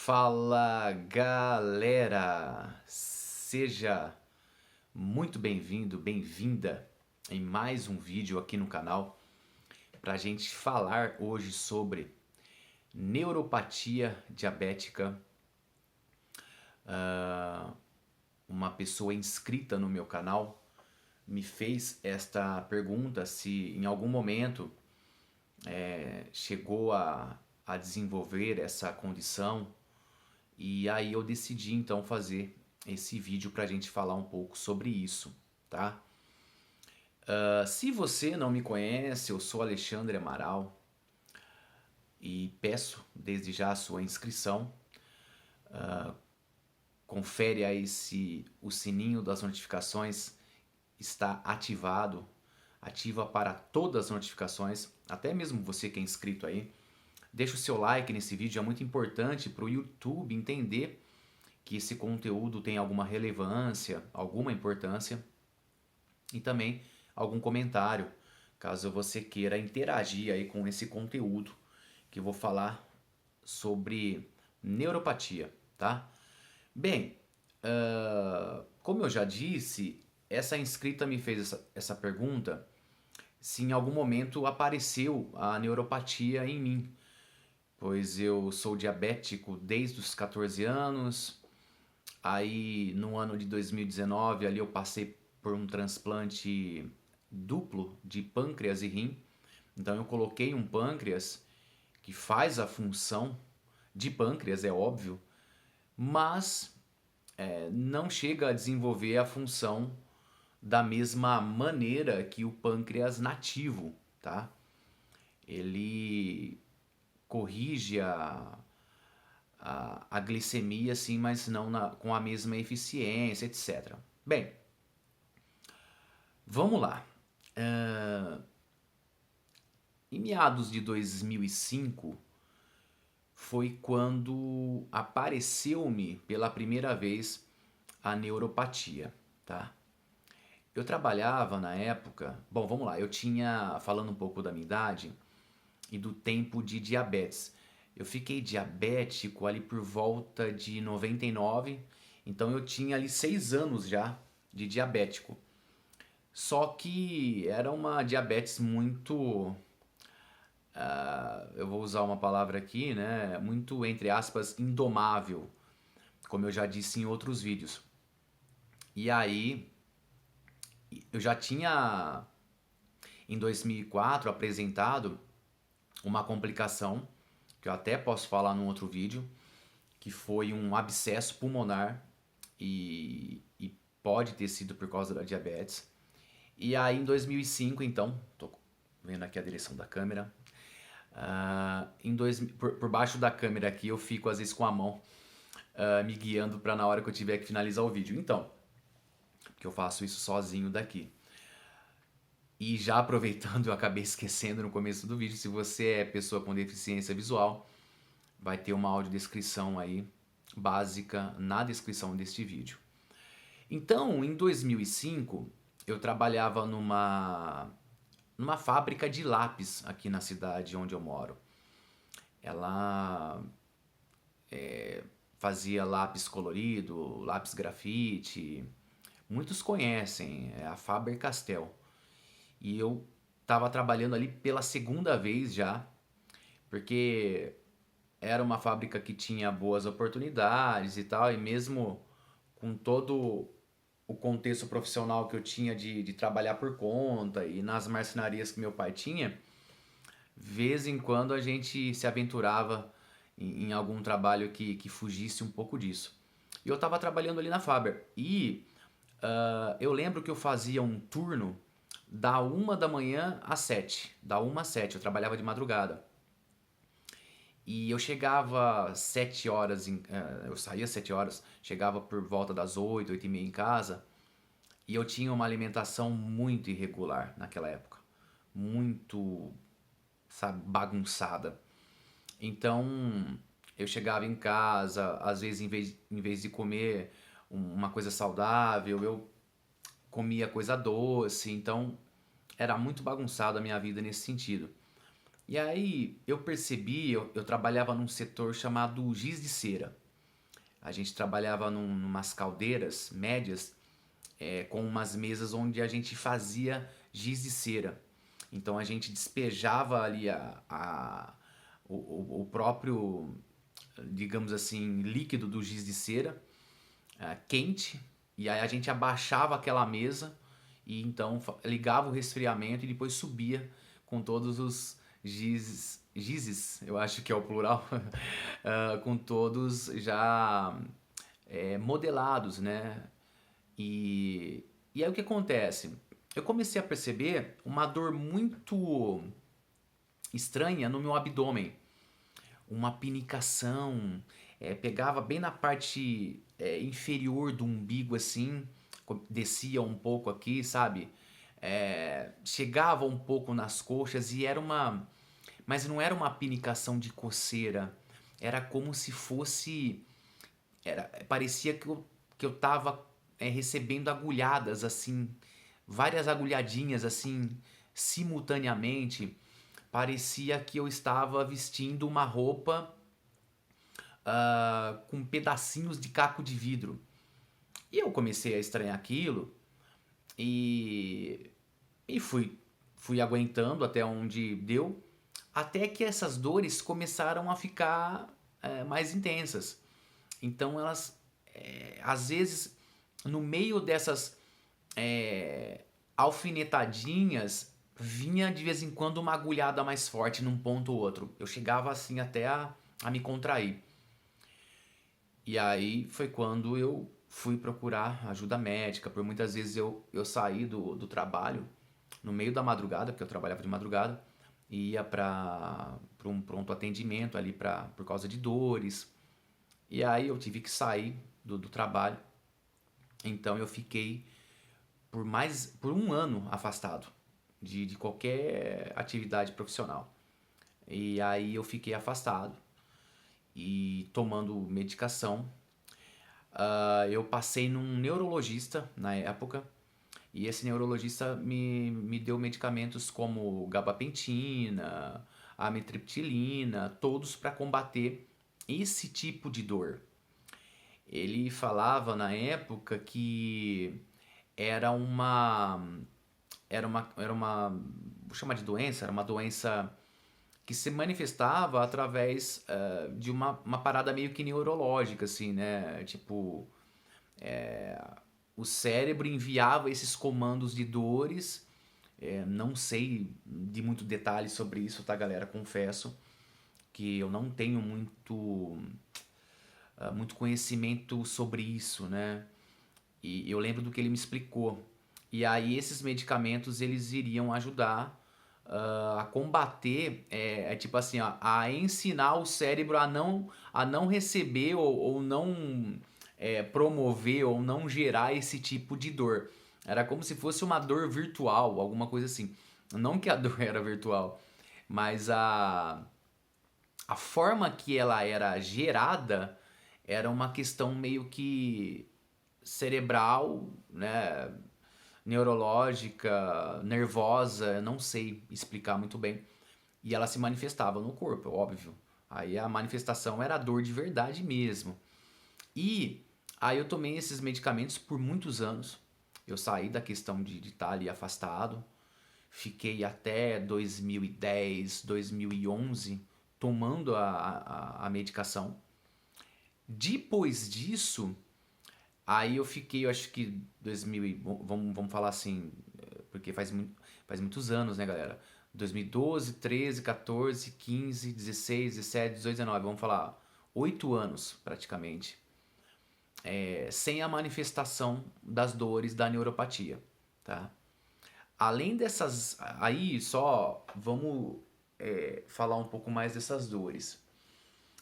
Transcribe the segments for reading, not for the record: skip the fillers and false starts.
Fala galera, seja muito bem-vindo, bem-vinda em mais um vídeo aqui no canal para a gente falar hoje sobre neuropatia diabética. Uma pessoa inscrita no meu canal me fez esta pergunta se em algum momento chegou a desenvolver essa condição. E aí eu decidi então fazer esse vídeo para a gente falar um pouco sobre isso, tá? Se você não me conhece, eu sou Alexandre Amaral e peço desde já a sua inscrição. Confere aí se o sininho das notificações está ativado, ativa para todas as notificações, até mesmo você que é inscrito aí. Deixa o seu like nesse vídeo, é muito importante para o YouTube entender que esse conteúdo tem alguma relevância, alguma importância, e também algum comentário, caso você queira interagir aí com esse conteúdo que eu vou falar sobre neuropatia, tá? Bem, como eu já disse, essa inscrita me fez essa pergunta se em algum momento apareceu a neuropatia em mim, pois eu sou diabético desde os 14 anos. Aí no ano de 2019 ali eu passei por um transplante duplo de pâncreas e rim. Então eu coloquei um pâncreas que faz a função de pâncreas, é óbvio, mas não chega a desenvolver a função da mesma maneira que o pâncreas nativo, tá? Ele corrige a glicemia, sim, mas não com a mesma eficiência, etc. Bem, vamos lá. Em meados de 2005 foi quando apareceu-me pela primeira vez a neuropatia, tá? Eu trabalhava na época, bom, vamos lá, eu tinha, falando um pouco da minha idade e do tempo de diabetes. Eu fiquei diabético ali por volta de 99, então eu tinha ali 6 anos já de diabético. Só que era uma diabetes muito, eu vou usar uma palavra aqui, né? Muito, entre aspas, indomável, como eu já disse em outros vídeos. E aí, eu já tinha, em 2004, apresentado uma complicação, que eu até posso falar num outro vídeo, que foi um abscesso pulmonar e pode ter sido por causa da diabetes. E aí em 2005, então, tô vendo aqui a direção da câmera, por baixo da câmera aqui eu fico às vezes com a mão me guiando para na hora que eu tiver que finalizar o vídeo. Então, porque eu faço isso sozinho daqui. E já aproveitando, eu acabei esquecendo no começo do vídeo, se você é pessoa com deficiência visual, vai ter uma audiodescrição aí básica na descrição deste vídeo. Então, em 2005, eu trabalhava numa fábrica de lápis aqui na cidade onde eu moro. Ela fazia lápis colorido, lápis grafite. Muitos conhecem, é a Faber-Castell. E eu estava trabalhando ali pela segunda vez já, porque era uma fábrica que tinha boas oportunidades e tal, e mesmo com todo o contexto profissional que eu tinha de trabalhar por conta e nas marcenarias que meu pai tinha, vez em quando a gente se aventurava em algum trabalho que fugisse um pouco disso. E eu estava trabalhando ali na Faber e eu lembro que eu fazia um turno da 1 da manhã às 7, da 1 às 7, eu trabalhava de madrugada. E eu chegava às 7 horas, eu saía às 7 horas, chegava por volta das 8, 8 e meia em casa, e eu tinha uma alimentação muito irregular naquela época, muito, sabe, bagunçada. Então eu chegava em casa, às vezes em vez de comer uma coisa saudável, eu comia coisa doce, então era muito bagunçada a minha vida nesse sentido. E aí eu percebi, eu trabalhava num setor chamado giz de cera. A gente trabalhava numas caldeiras médias, com umas mesas onde a gente fazia giz de cera. Então a gente despejava ali o próprio, digamos assim, líquido do giz de cera, quente, e aí a gente abaixava aquela mesa e então ligava o resfriamento e depois subia com todos os gizes, eu acho que é o plural, com todos já modelados, né? E aí o que acontece? Eu comecei a perceber uma dor muito estranha no meu abdômen, uma pinicação, pegava bem na parte inferior do umbigo assim, descia um pouco aqui, sabe? Chegava um pouco nas coxas e era uma, mas não era uma pinicação de coceira, era como se fosse, parecia que eu tava recebendo agulhadas assim, várias agulhadinhas assim, simultaneamente. Parecia que eu estava vestindo uma roupa com pedacinhos de caco de vidro. E eu comecei a estranhar aquilo e, e fui aguentando até onde deu, até que essas dores começaram a ficar mais intensas. Então elas, às vezes, no meio dessas alfinetadinhas, vinha de vez em quando uma agulhada mais forte num ponto ou outro. Eu chegava assim até a me contrair. E aí foi quando eu fui procurar ajuda médica. Por muitas vezes eu saí do trabalho no meio da madrugada, porque eu trabalhava de madrugada, e ia para um pronto atendimento ali por causa de dores. E aí eu tive que sair do trabalho. Então eu fiquei por um ano afastado de qualquer atividade profissional. E aí eu fiquei afastado e tomando medicação. Eu passei num neurologista na época e esse neurologista me deu medicamentos como gabapentina, amitriptilina, todos para combater esse tipo de dor. Ele falava na época que era uma vou chamar de doença, era uma doença que se manifestava através de uma parada meio que neurológica, assim, né? Tipo, o cérebro enviava esses comandos de dores. Não sei de muito detalhe sobre isso, tá, galera? Confesso que eu não tenho muito conhecimento sobre isso, né? E eu lembro do que ele me explicou. E aí esses medicamentos eles iriam ajudar a combater, tipo assim, ó, a ensinar o cérebro a não receber ou não promover ou não gerar esse tipo de dor. Era como se fosse uma dor virtual, alguma coisa assim. Não que a dor era virtual, mas a forma que ela era gerada era uma questão meio que cerebral, né? Neurológica, nervosa, não sei explicar muito bem. E ela se manifestava no corpo, óbvio. Aí a manifestação era a dor de verdade mesmo. E aí eu tomei esses medicamentos por muitos anos. Eu saí da questão de estar ali afastado. Fiquei até 2010, 2011 tomando a medicação. Depois disso, aí eu fiquei, eu acho que 2000, vamos falar assim, porque faz muitos anos, né, galera? 2012, 13, 14, 15, 16, 17, 18, 19, vamos falar 8 anos praticamente, sem a manifestação das dores da neuropatia, tá? Além dessas, aí só vamos falar um pouco mais dessas dores.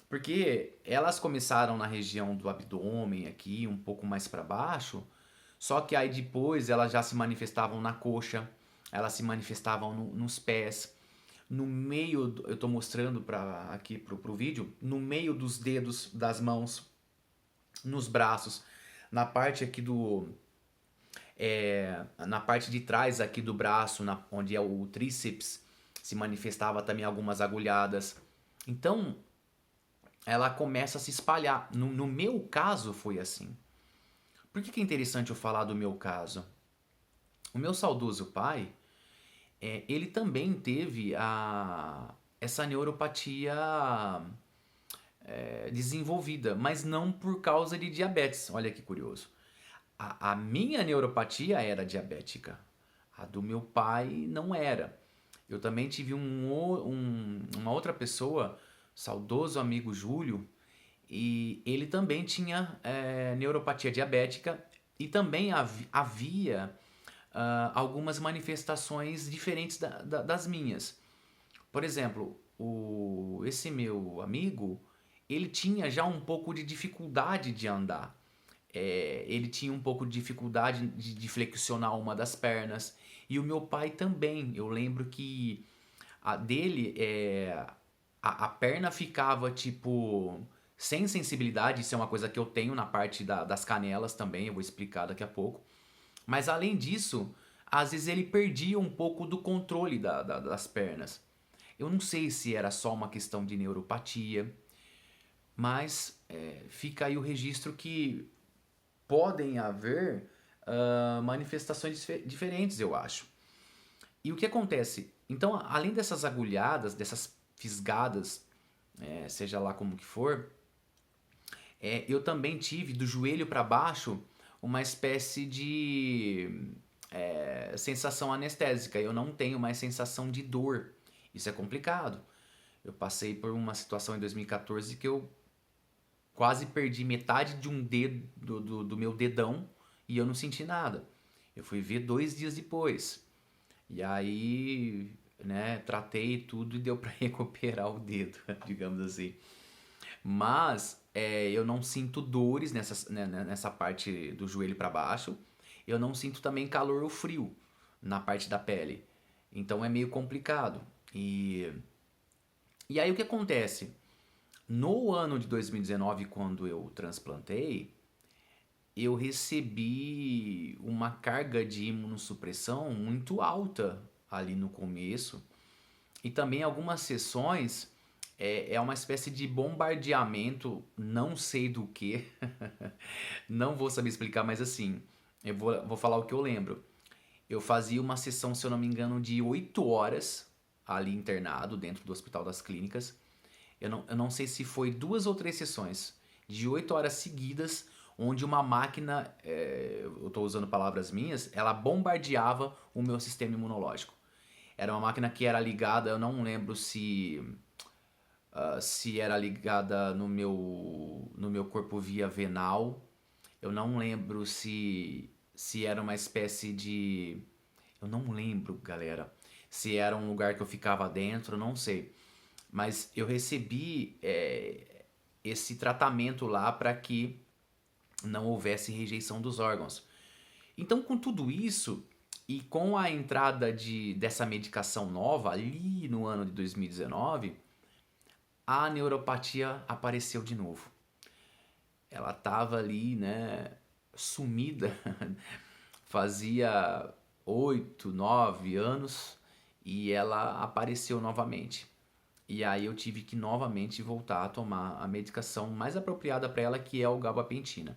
Porque elas começaram na região do abdômen aqui, um pouco mais para baixo, só que aí depois elas já se manifestavam na coxa, elas se manifestavam nos pés, no meio, eu estou mostrando aqui pro vídeo, no meio dos dedos das mãos, nos braços, na parte aqui na parte de trás aqui do braço, onde é o tríceps, se manifestava também algumas agulhadas. Então, ela começa a se espalhar. No meu caso foi assim. Por que é interessante eu falar do meu caso? O meu saudoso pai, ele também teve essa neuropatia desenvolvida, mas não por causa de diabetes. Olha que curioso. A minha neuropatia era diabética. A do meu pai não era. Eu também tive uma outra pessoa, saudoso amigo Júlio, e ele também tinha neuropatia diabética e também havia algumas manifestações diferentes das minhas. Por exemplo, esse meu amigo, ele tinha já um pouco de dificuldade de andar. Ele tinha um pouco de dificuldade de flexionar uma das pernas. E o meu pai também. Eu lembro que a dele, a perna ficava tipo sem sensibilidade. Isso é uma coisa que eu tenho na parte das canelas também. Eu vou explicar daqui a pouco. Mas além disso, às vezes ele perdia um pouco do controle das pernas. Eu não sei se era só uma questão de neuropatia, mas fica aí o registro que podem haver manifestações diferentes, eu acho. E o que acontece? Então, além dessas agulhadas, dessas fisgadas, seja lá como que for, eu também tive do joelho para baixo uma espécie de sensação anestésica. Eu não tenho mais sensação de dor. Isso é complicado. Eu passei por uma situação em 2014 que eu quase perdi metade de um dedo do meu dedão e eu não senti nada. Eu fui ver 2 dias depois. E aí, né, tratei tudo e deu para recuperar o dedo, digamos assim. Mas eu não sinto dores nessa parte do joelho para baixo. Eu não sinto também calor ou frio na parte da pele. Então é meio complicado. E aí o que acontece? No ano de 2019, quando eu transplantei, eu recebi uma carga de imunossupressão muito alta ali no começo. E também algumas sessões é uma espécie de bombardeamento, não sei do que, não vou saber explicar, mas assim, eu vou falar o que eu lembro. Eu fazia uma sessão, se eu não me engano, de 8 horas ali internado dentro do Hospital das Clínicas. Eu não sei se foi 2 ou 3 sessões de 8 horas seguidas, onde uma máquina, eu estou usando palavras minhas, ela bombardeava o meu sistema imunológico. Era uma máquina que era ligada, eu não lembro se era ligada no meu corpo via venal. Eu não lembro se era uma espécie de. Eu não lembro, galera. Se era um lugar que eu ficava dentro, não sei. Mas eu recebi esse tratamento lá para que não houvesse rejeição dos órgãos. Então, com tudo isso e com a entrada dessa medicação nova ali no ano de 2019, a neuropatia apareceu de novo. Ela estava ali, né, sumida, fazia 8, 9 anos e ela apareceu novamente. E aí eu tive que novamente voltar a tomar a medicação mais apropriada para ela, que é o gabapentina.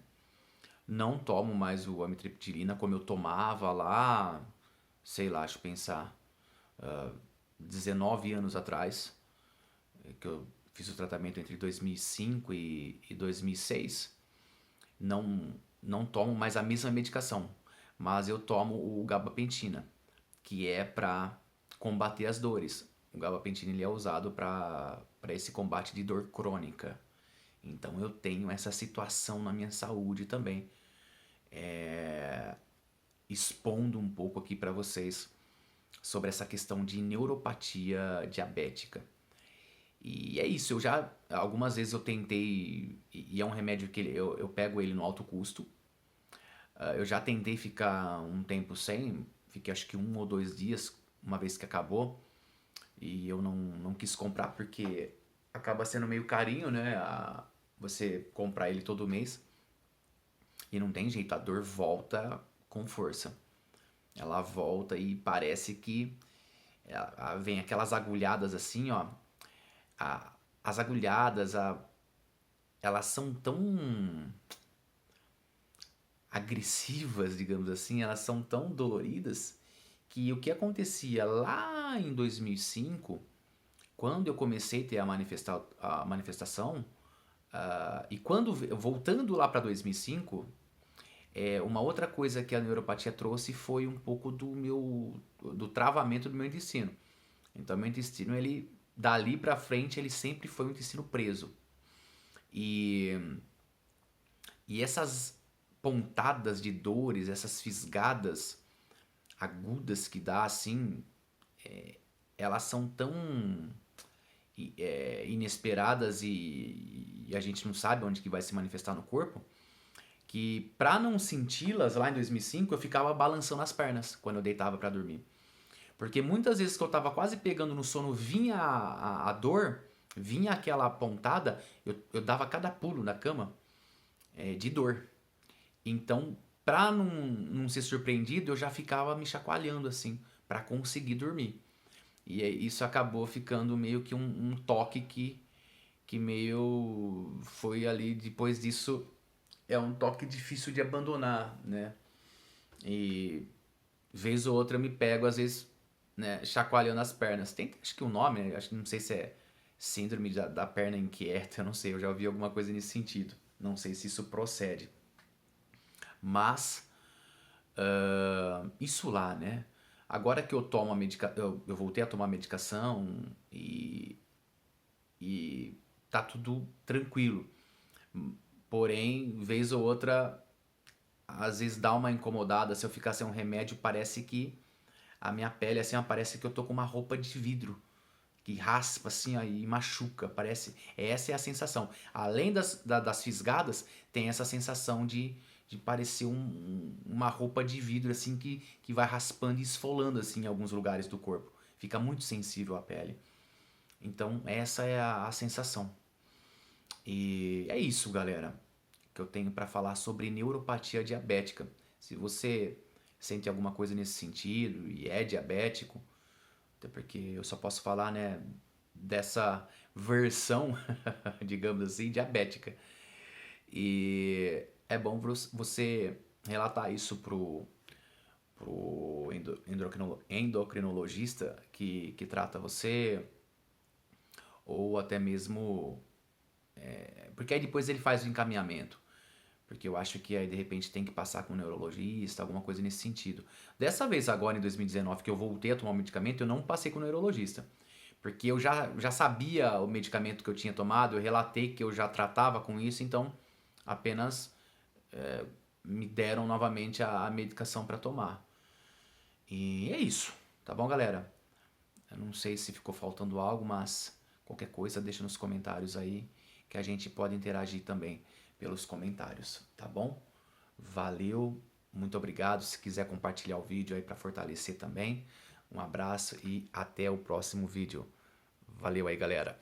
Não tomo mais o amitriptilina como eu tomava lá, sei lá, deixa eu pensar, 19 anos atrás, que eu fiz o tratamento entre 2005 e 2006. Não tomo mais a mesma medicação, mas eu tomo o gabapentina, que é para combater as dores. O gabapentina ele é usado para esse combate de dor crônica. Então eu tenho essa situação na minha saúde também. Expondo um pouco aqui para vocês sobre essa questão de neuropatia diabética. E é isso, algumas vezes eu tentei, e é um remédio que eu pego ele no alto custo. Eu já tentei ficar um tempo sem, fiquei acho que 1 ou 2 dias, uma vez que acabou, e eu não quis comprar porque acaba sendo meio carinho, né? Você comprar ele todo mês. E não tem jeito, a dor volta com força. Ela volta e parece que vem aquelas agulhadas assim, ó. As agulhadas, elas são tão agressivas, digamos assim, elas são tão doloridas que o que acontecia lá em 2005, quando eu comecei a ter a manifestação, e quando voltando lá para 2005, uma outra coisa que a neuropatia trouxe foi um pouco do travamento do meu intestino. Então, meu intestino, ele dali para frente, ele sempre foi um intestino preso. E, e essas pontadas de dores, essas fisgadas agudas que dá assim, elas são tão inesperadas e a gente não sabe onde que vai se manifestar no corpo, que pra não senti-las lá em 2005 eu ficava balançando as pernas quando eu deitava pra dormir. Porque muitas vezes que eu tava quase pegando no sono, vinha a dor, vinha aquela pontada, eu dava cada pulo na cama de dor. Então, pra não ser surpreendido, eu já ficava me chacoalhando assim, pra conseguir dormir. E isso acabou ficando meio que um toque que meio foi ali, depois disso, é um toque difícil de abandonar, né? E vez ou outra eu me pego, às vezes, né, chacoalhando as pernas. Tem, acho que o nome, né, acho que não sei se é síndrome da perna inquieta, eu não sei, eu já ouvi alguma coisa nesse sentido. Não sei se isso procede. Mas, isso lá, né? Agora que eu tomo a eu voltei a tomar medicação e tá tudo tranquilo. Porém, vez ou outra, às vezes dá uma incomodada. Se eu ficar sem um remédio, parece que a minha pele, assim, ó, parece que eu tô com uma roupa de vidro. Que raspa, assim, ó, e machuca. Parece. Essa é a sensação. Além das fisgadas, tem essa sensação de parecer uma roupa de vidro, assim, que vai raspando e esfolando, assim, em alguns lugares do corpo. Fica muito sensível à pele. Então, essa é a sensação. E é isso, galera, que eu tenho para falar sobre neuropatia diabética. Se você sente alguma coisa nesse sentido e é diabético, até porque eu só posso falar, né, dessa versão, digamos assim, diabética. E é bom você relatar isso pro endocrinologista que trata você, ou até mesmo porque aí depois ele faz o encaminhamento. Porque eu acho que aí de repente tem que passar com um neurologista, alguma coisa nesse sentido. Dessa vez agora em 2019 que eu voltei a tomar o medicamento, eu não passei com o neurologista. Porque eu já sabia o medicamento que eu tinha tomado, eu relatei que eu já tratava com isso, então apenas me deram novamente a medicação para tomar. E é isso, tá bom, galera? Eu não sei se ficou faltando algo, mas qualquer coisa deixa nos comentários aí que a gente pode interagir também pelos comentários, tá bom? Valeu, muito obrigado. Se quiser compartilhar o vídeo aí para fortalecer também, um abraço e até o próximo vídeo. Valeu aí, galera.